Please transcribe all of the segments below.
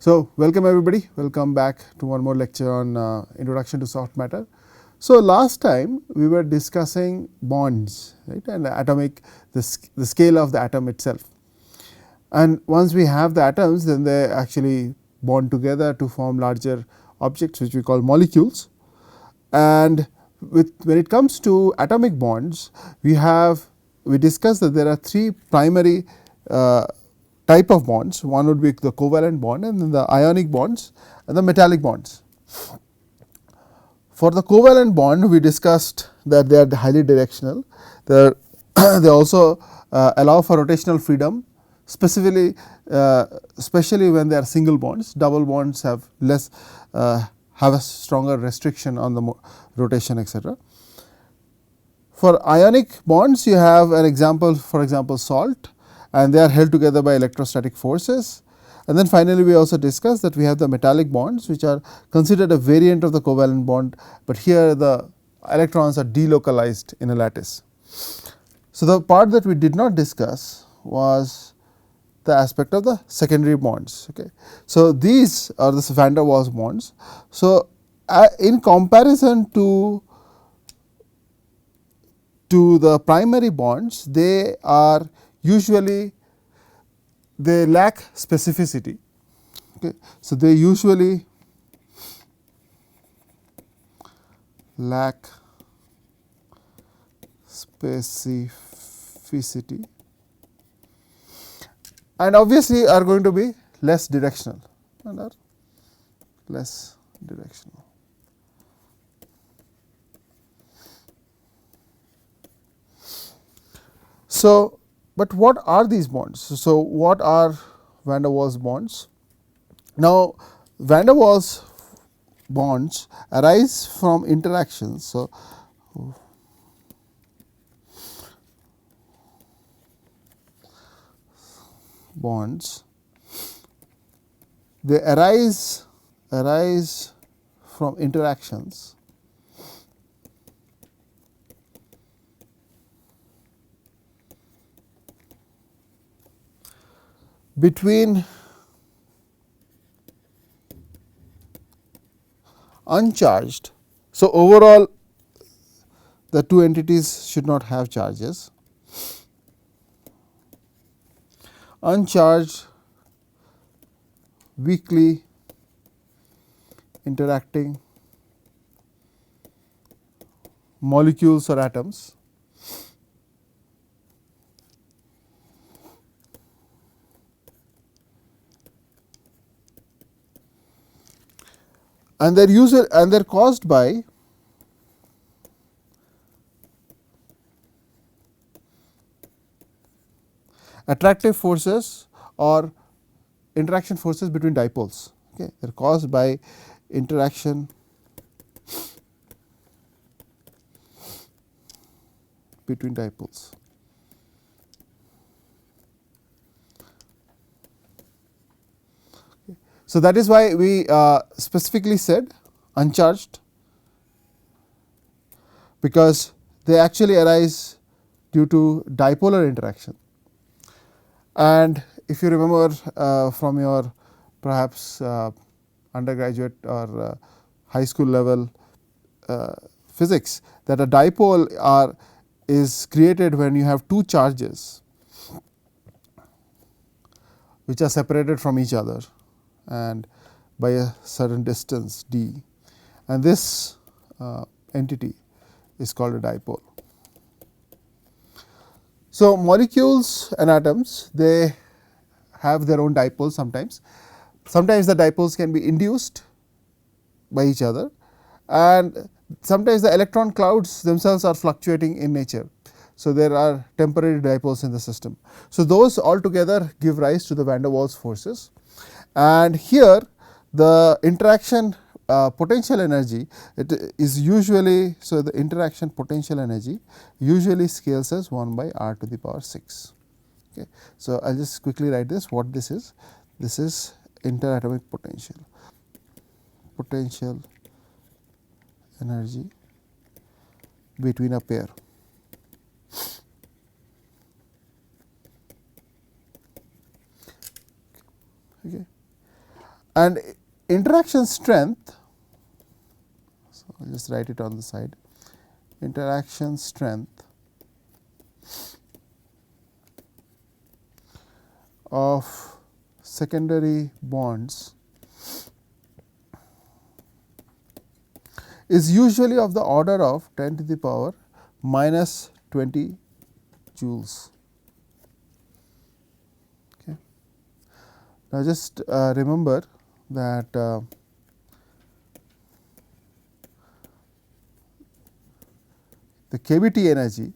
So, welcome everybody, welcome back to one more lecture on introduction to soft matter. So, last time we were discussing bonds, right, and the scale of the atom itself. And once we have the atoms, then they actually bond together to form larger objects which we call molecules. And when it comes to atomic bonds, we discussed that there are three primary type of bonds. One would be the covalent bond, and then the ionic bonds and the metallic bonds. For the covalent bond, we discussed that they are highly directional. They also allow for rotational freedom, specifically especially when they are single bonds. Double bonds have have a stronger restriction on the rotation, etc. For ionic bonds, you have an example, for example salt, and they are held together by electrostatic forces. And then finally, we also discussed that we have the metallic bonds, which are considered a variant of the covalent bond, but here the electrons are delocalized in a lattice. So, the part that we did not discuss was the aspect of the secondary bonds. Okay. So, these are the van der Waals bonds. So, in comparison to the primary bonds, they are usually they lack specificity. Okay. So, they usually lack specificity and obviously are going to be less directional and are less directional. So, but what are these bonds? So, what are van der Waals bonds? Now, van der Waals bonds arise from interactions. So, bonds they arise from interactions between uncharged. So, overall the two entities should not have charges. Uncharged weakly interacting molecules or atoms and they are caused by attractive forces or interaction forces between dipoles. Okay. They are caused by interaction between dipoles. Okay. So, that is why we specifically said uncharged, because they actually arise due to dipolar interaction. And if you remember from your perhaps undergraduate or high school level physics, that a dipole is created when you have two charges which are separated from each other and by a certain distance d, and this entity is called a dipole. So, molecules and atoms, they have their own dipoles sometimes. Sometimes the dipoles can be induced by each other, and sometimes the electron clouds themselves are fluctuating in nature. So, there are temporary dipoles in the system. So, those altogether give rise to the van der Waals forces, and here the interaction potential energy, it is usually, so the interaction potential energy usually scales as 1 by r to the power 6. Okay. So, I will just quickly write this, what this is. This is interatomic potential energy between a pair. Okay. and interaction strength, so I will just write it on the side, interaction strength of secondary bonds is usually of the order of 10 to the power minus 20 joules. Okay. Now, just remember that the KBT energy.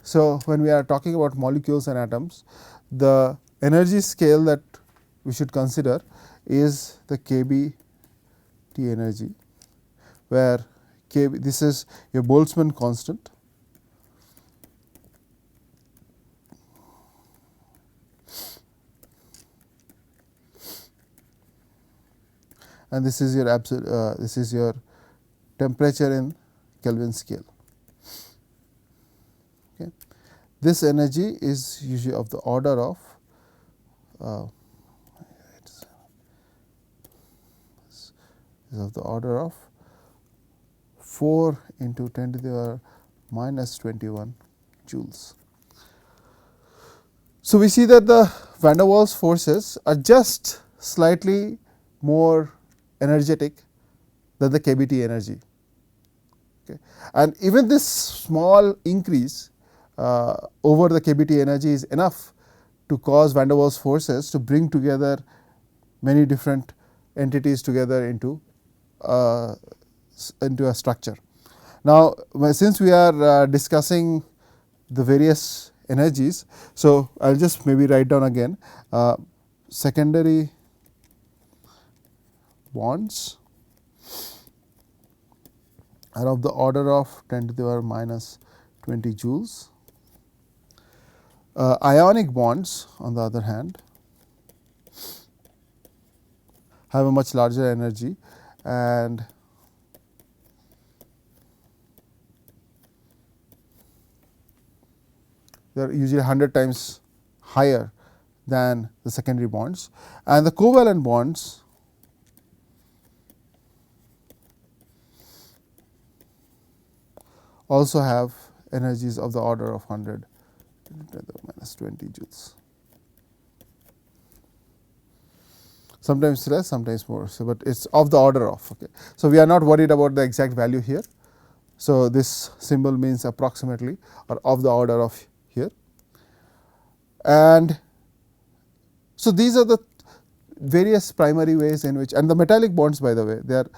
So, when we are talking about molecules and atoms, the energy scale that we should consider is the KBT energy, where KB, this is your Boltzmann constant, and this is your this is your temperature in Kelvin scale. Okay. This energy is usually of the order of is of the order of 4 into 10 to the power minus 21 joules. So, we see that the van der Waals forces are just slightly more energetic than the KBT energy. Okay. And even this small increase over the KBT energy is enough to cause van der Waals forces to bring together many different entities together into a structure. Now, since we are discussing the various energies, so I will just maybe write down again secondary bonds are of the order of 10 to the power minus 20 joules. Ionic bonds, on the other hand, have a much larger energy, and they are usually 100 times higher than the secondary bonds, and the covalent bonds also have energies of the order of 100 to the minus 20 joules. Sometimes less, sometimes more. So, but it is of the order of. Okay. So, we are not worried about the exact value here. So, this symbol means approximately or of the order of here. And so, these are the various primary ways in which, and the metallic bonds, by the way, they are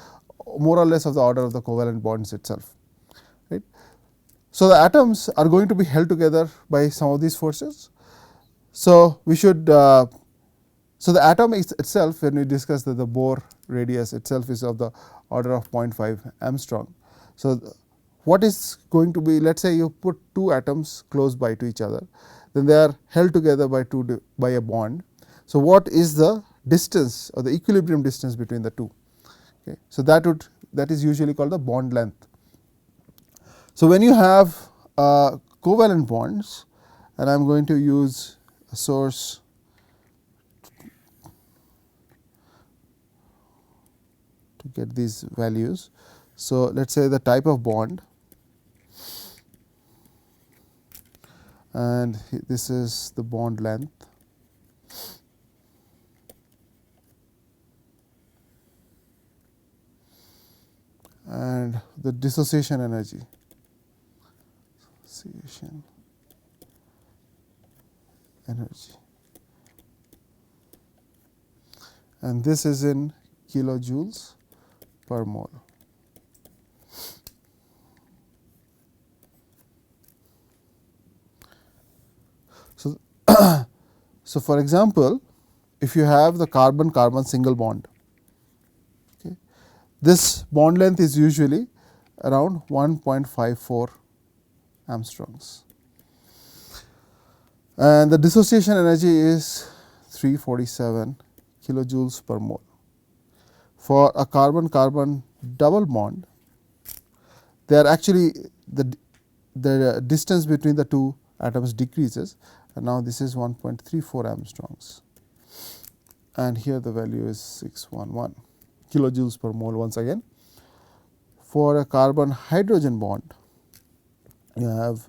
more or less of the order of the covalent bonds itself. Right. So, the atoms are going to be held together by some of these forces. So, we should so the atom itself, when we discuss that the Bohr radius itself is of the order of 0.5 angstrom. So, what is going to be, let us say you put two atoms close by to each other, then they are held together by a bond. So, what is the distance or the equilibrium distance between the two? Okay. So, that is usually called the bond length. So, when you have covalent bonds, and I am going to use a source to get these values. So, let us say the type of bond, and this is the bond length, and the dissociation energy, and this is in kilojoules per mole. So, so for example, if you have the carbon carbon single bond, okay, this bond length is usually around 1.54 angstroms, and the dissociation energy is 347 kilojoules per mole. For a carbon carbon double bond, they are actually the distance between the two atoms decreases, and now this is 1.34 angstroms. and here the value is 611 kilojoules per mole once again. For a carbon hydrogen bond, you have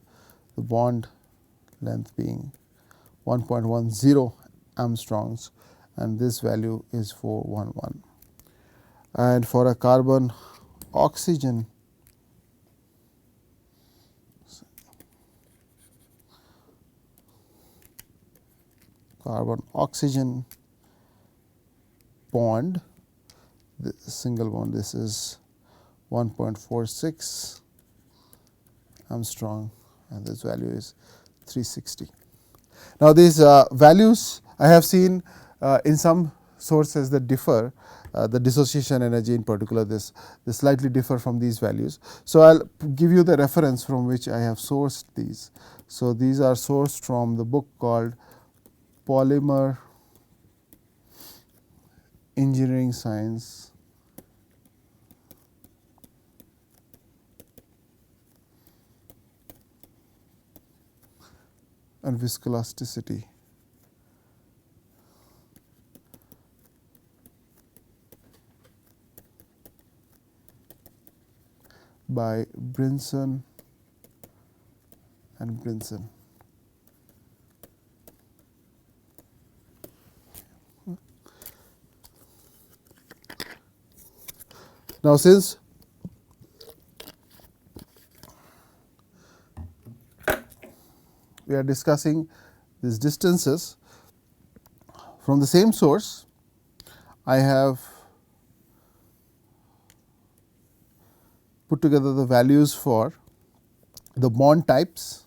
the bond length being 1.10 Armstrongs, and this value is 411. And for a carbon oxygen bond, the single bond, this is 1.46 Armstrong, and this value is 360. Now, these values I have seen in some sources that differ, the dissociation energy in particular, they slightly differ from these values. So, I will give you the reference from which I have sourced these. So, these are sourced from the book called Polymer Engineering Science and Viscoelasticity by Brinson and Brinson. Now, since we are discussing these distances from the same source, I have put together the values for the bond types.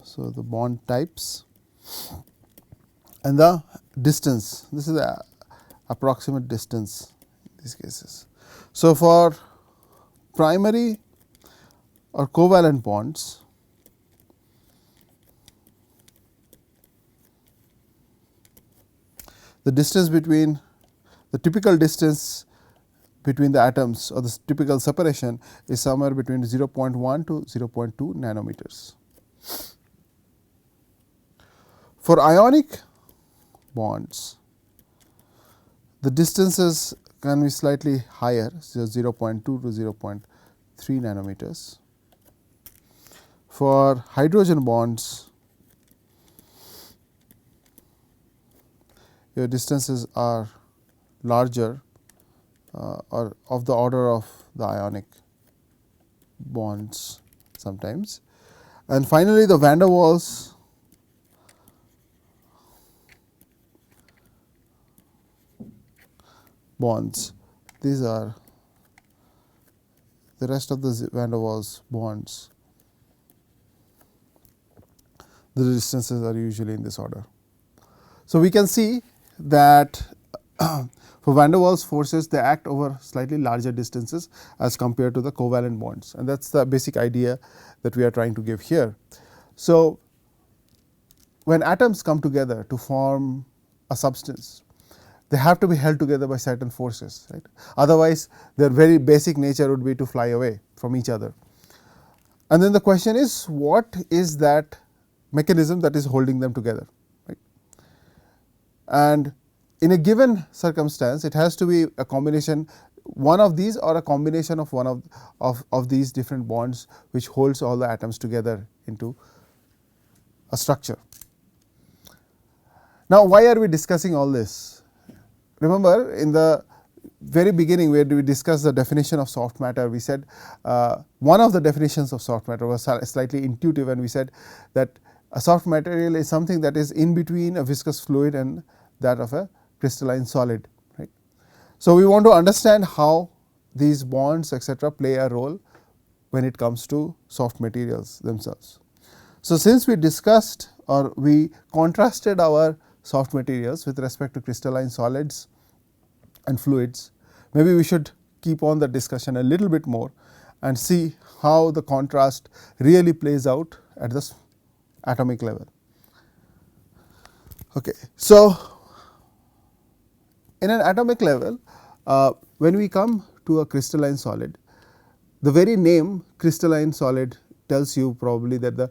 So, the bond types and the distance, this is the approximate distance in these cases. So, for primary or covalent bonds, the distance between the typical distance between the atoms, or the typical separation, is somewhere between 0.1 to 0.2 nanometers. For ionic bonds, the distances can be slightly higher, so 0.2 to 0.3 nanometers. For hydrogen bonds, your distances are larger, or of the order of the ionic bonds sometimes. And finally, the van der Waals bonds, these are the rest of the van der Waals bonds, the distances are usually in this order. So, we can see that for van der Waals forces, they act over slightly larger distances as compared to the covalent bonds, and that is the basic idea that we are trying to give here. So, when atoms come together to form a substance, they have to be held together by certain forces, right. Otherwise, their very basic nature would be to fly away from each other. And then the question is, what is that mechanism that is holding them together, right. And in a given circumstance, it has to be a combination, one of these or a combination of one of these different bonds, which holds all the atoms together into a structure. Now, why are we discussing all this? Remember, in the very beginning, where we discussed the definition of soft matter, we said one of the definitions of soft matter was slightly intuitive, and we said that a soft material is something that is in between a viscous fluid and that of a crystalline solid, right. So, we want to understand how these bonds etc. play a role when it comes to soft materials themselves. So, since we discussed or we contrasted our soft materials with respect to crystalline solids and fluids, maybe we should keep on the discussion a little bit more and see how the contrast really plays out at the atomic level. Okay. So, in an atomic level, when we come to a crystalline solid, the very name crystalline solid tells you probably that the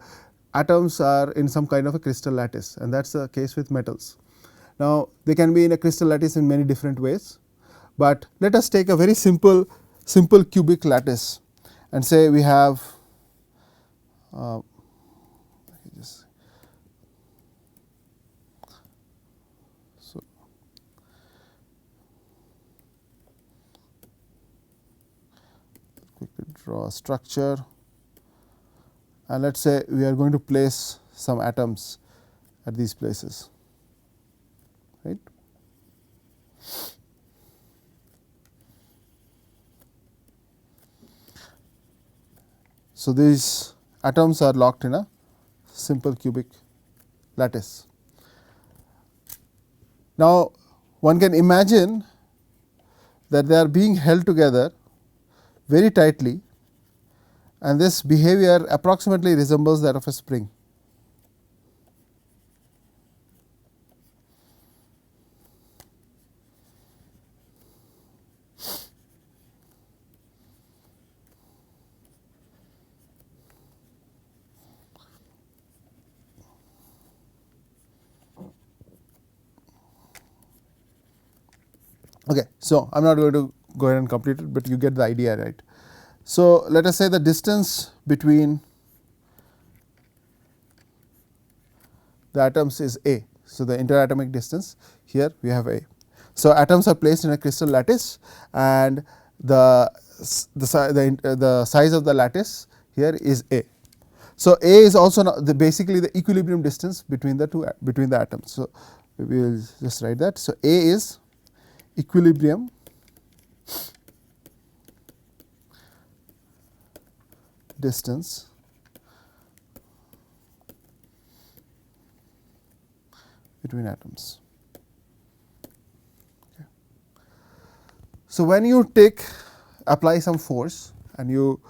atoms are in some kind of a crystal lattice, and that is the case with metals. Now, they can be in a crystal lattice in many different ways, but let us take a very simple cubic lattice and say we have just so quickly draw a structure, and let us say we are going to place some atoms at these places, right. So, these atoms are locked in a simple cubic lattice. Now, one can imagine that they are being held together very tightly, and this behavior approximately resembles that of a spring. Okay, so I am not going to go ahead and complete it, but you get the idea, right. So, let us say the distance between the atoms is A. So, the interatomic distance here we have A. So, atoms are placed in a crystal lattice, and the size of the lattice here is A. So, A is also basically the equilibrium distance between the atoms. So, we will just write that. So, A is equilibrium distance between atoms. Okay. So, when you apply some force and you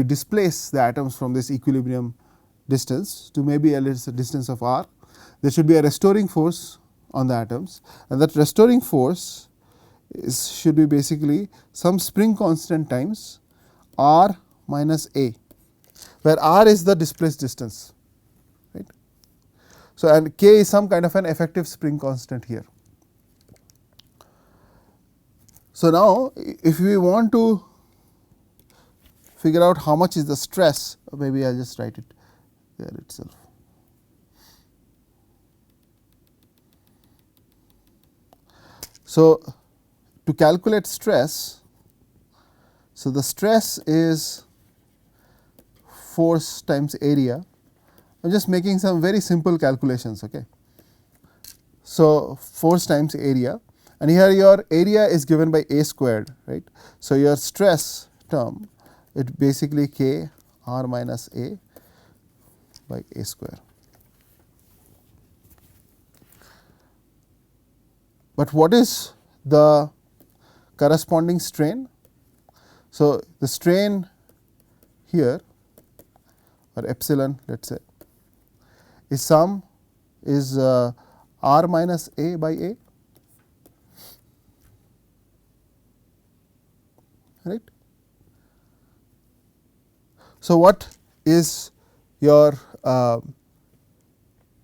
displace the atoms from this equilibrium distance to maybe a distance of r, there should be a restoring force on the atoms, and that restoring force should be basically some spring constant times r minus a, where r is the displaced distance, right. So, and k is some kind of an effective spring constant here. So, now if we want to figure out how much is the stress, maybe I will just write it there itself. So, to calculate stress, so the stress is force times area. I am just making some very simple calculations. Okay. So, force times area, and here your area is given by a squared, right. So, your stress term, it basically k r minus a by a square. But what is the corresponding strain? So, the strain here, or epsilon, let us say, is r minus a by a, right. So, what is your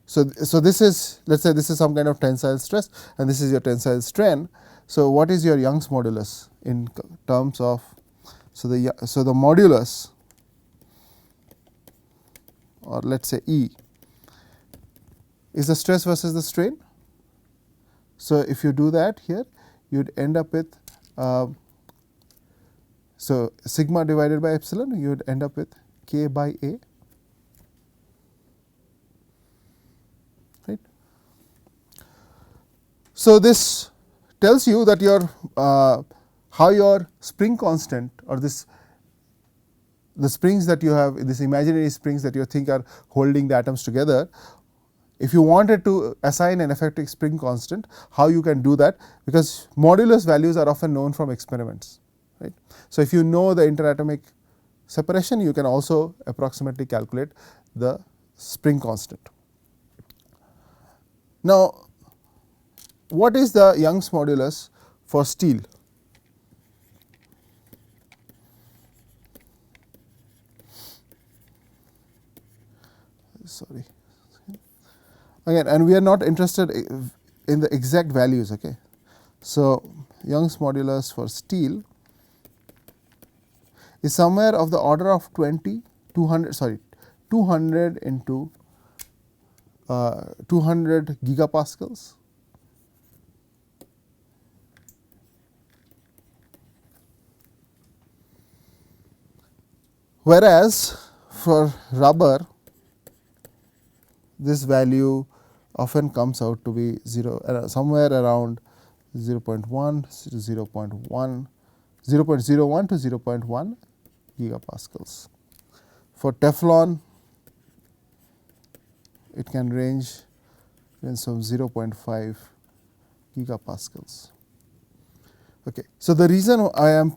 so this is, let us say this is some kind of tensile stress, and this is your tensile strain. So, what is your Young's modulus in terms of, so the modulus, or let us say E, is the stress versus the strain. So, if you do that here, you would end up with so sigma divided by epsilon, you would end up with k by a, right. So, this tells you that your how your spring constant, or the springs that you have, this imaginary springs that you think are holding the atoms together, if you wanted to assign an effective spring constant, how you can do that, because modulus values are often known from experiments, right. So, if you know the interatomic separation, you can also approximately calculate the spring constant. Now, what is the Young's modulus for steel? again, and we are not interested in the exact values. Okay. So, Young's modulus for steel is somewhere of the order of 200 into 200 gigapascals, whereas for rubber this value often comes out to be 0 somewhere around 0.1 to 0.1 0.01 to 0.1 gigapascals. For Teflon it can range from 0.5 gigapascals. Okay. So, the reason I am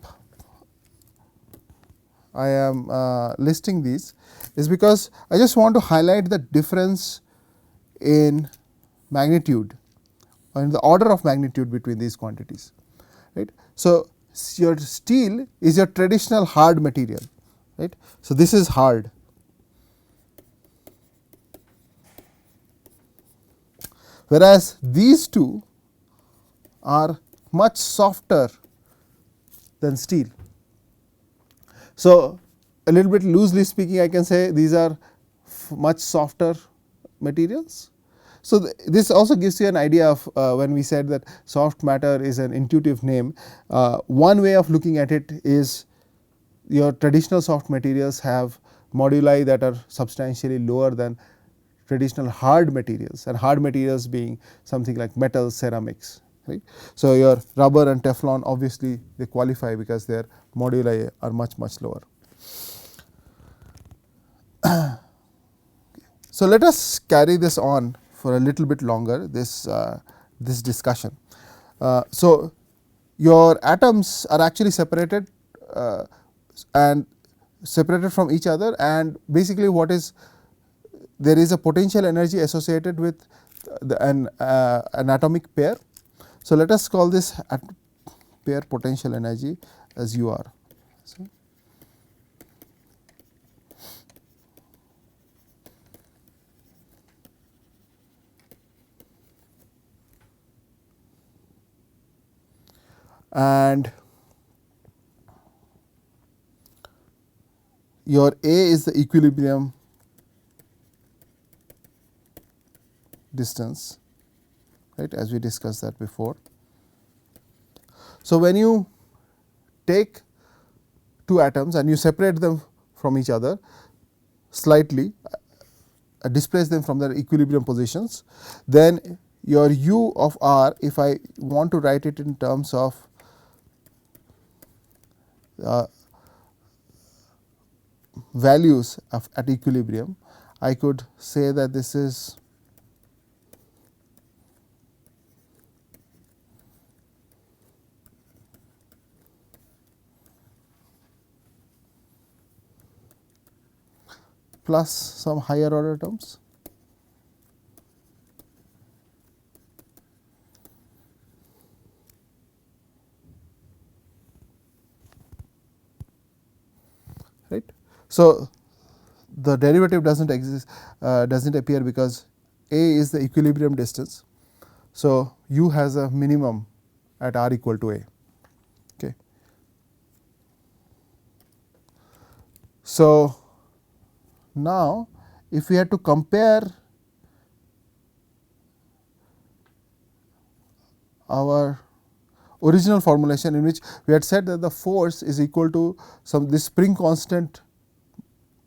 listing these is because I just want to highlight the difference in magnitude or in the order of magnitude between these quantities, right. So, your steel is your traditional hard material, right. So, this is hard, whereas these two are much softer than steel. So, a little bit loosely speaking I can say these are much softer materials. So, this also gives you an idea of when we said that soft matter is an intuitive name. One way of looking at it is your traditional soft materials have moduli that are substantially lower than traditional hard materials, and hard materials being something like metals, ceramics, right. So, your rubber and Teflon obviously they qualify because their moduli are much lower. So, let us carry this on for a little bit longer, this discussion. So, your atoms are actually separated and separated from each other, and basically what is there is a potential energy associated with an atomic pair. So, let us call this pair potential energy as UR. So, and your A is the equilibrium distance, right, as we discussed that before. So, when you take two atoms and you separate them from each other slightly, displace them from their equilibrium positions, then your U of R, if I want to write it in terms of values of at equilibrium, I could say that this is plus some higher order terms. Right. So, the derivative does not exist, does not appear because A is the equilibrium distance. So, U has a minimum at R equal to A. Okay. So, now if we had to compare our original formulation in which we had said that the force is equal to this spring constant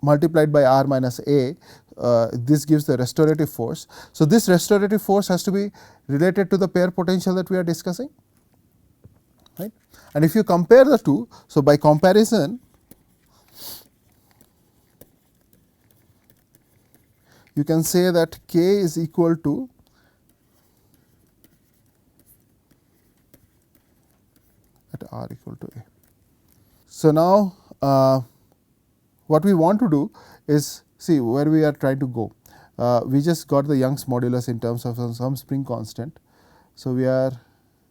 multiplied by R minus A, this gives the restorative force. So, this restorative force has to be related to the pair potential that we are discussing, right. And if you compare the two, so by comparison you can say that K is equal to at R equal to A. So, now what we want to do is see where we are trying to go. We just got the Young's modulus in terms of some spring constant. So, we are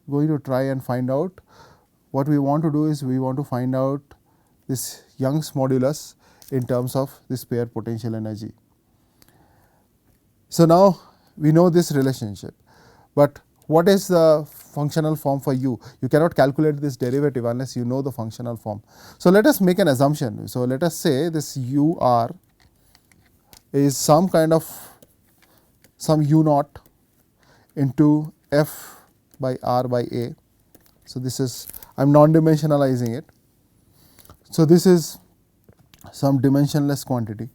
going to try and find out what we want to do is we want to find out this Young's modulus in terms of this pair potential energy. So, now we know this relationship, but what is the functional form for u? You cannot calculate this derivative unless you know the functional form. So, let us make an assumption. So, let us say this u r is some kind of some u naught into f by r by a. So, this is I am non-dimensionalizing it. So, this is some dimensionless quantity.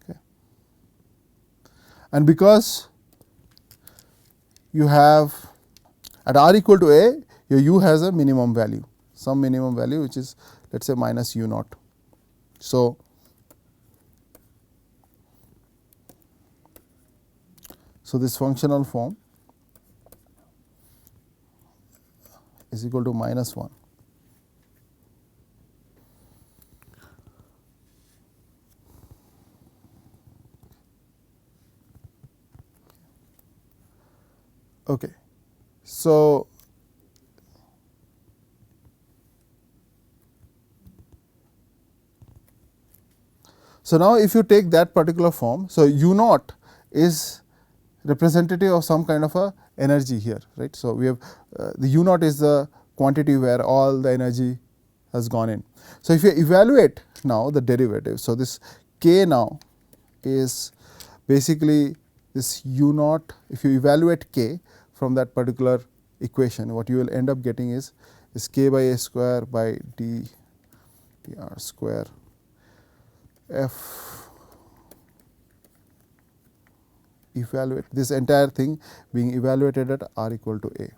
Okay. And because you have at r equal to a, your u has a minimum value, some minimum value which is let us say minus u naught. So, this functional form is equal to minus 1. Okay. So, now if you take that particular form, so u naught is representative of some kind of a energy here, right. So, we have the u naught is the quantity where all the energy has gone in. So, if you evaluate now the derivative, so this k now is basically this u naught. If you evaluate k from that particular equation, what you will end up getting is k by a square by d r square f evaluate this entire thing being evaluated at r equal to a.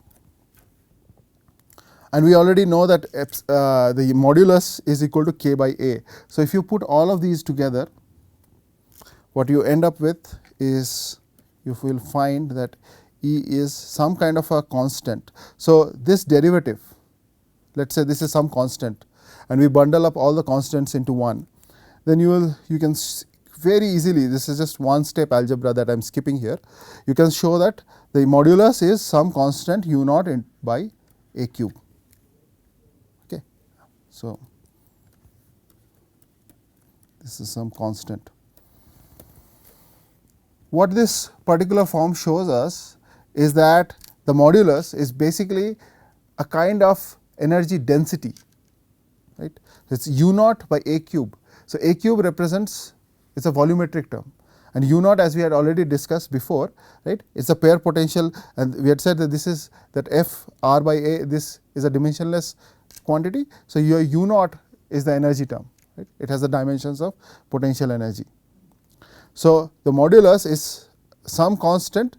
And we already know that the modulus is equal to k by a. So, if you put all of these together, what you end up with is you will find that E is some kind of a constant. So, this derivative, let us say this is some constant, and we bundle up all the constants into one, then you can very easily, this is just one step algebra that I am skipping here, you can show that the modulus is some constant u naught by a cube. Okay. So, this is some constant. What this particular form shows us is that the modulus is basically a kind of energy density, right. It is u naught by a cube. So, a cube represents, it is a volumetric term, and u naught, as we had already discussed before, right, it is a pair potential, and we had said that this is that f r by a, this is a dimensionless quantity. So, your u naught is the energy term, right, it has the dimensions of potential energy. So, the modulus is some constant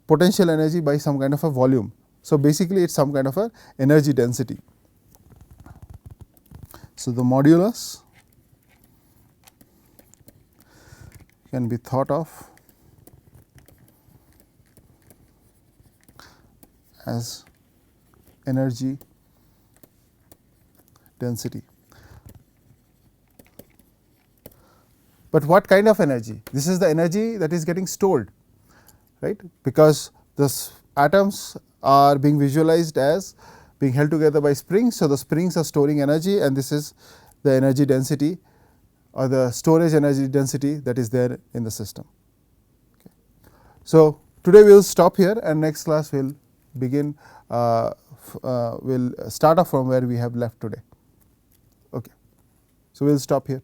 potential energy by some kind of a volume. So, basically it is some kind of a energy density. So, the modulus can be thought of as energy density. But what kind of energy? This is the energy that is getting stored, right, because the atoms are being visualized as being held together by springs. So, the springs are storing energy, and this is the energy density or the storage energy density that is there in the system. Okay. So, today we will stop here, and next class we will begin, we will start off from where we have left today. Okay. So, we will stop here.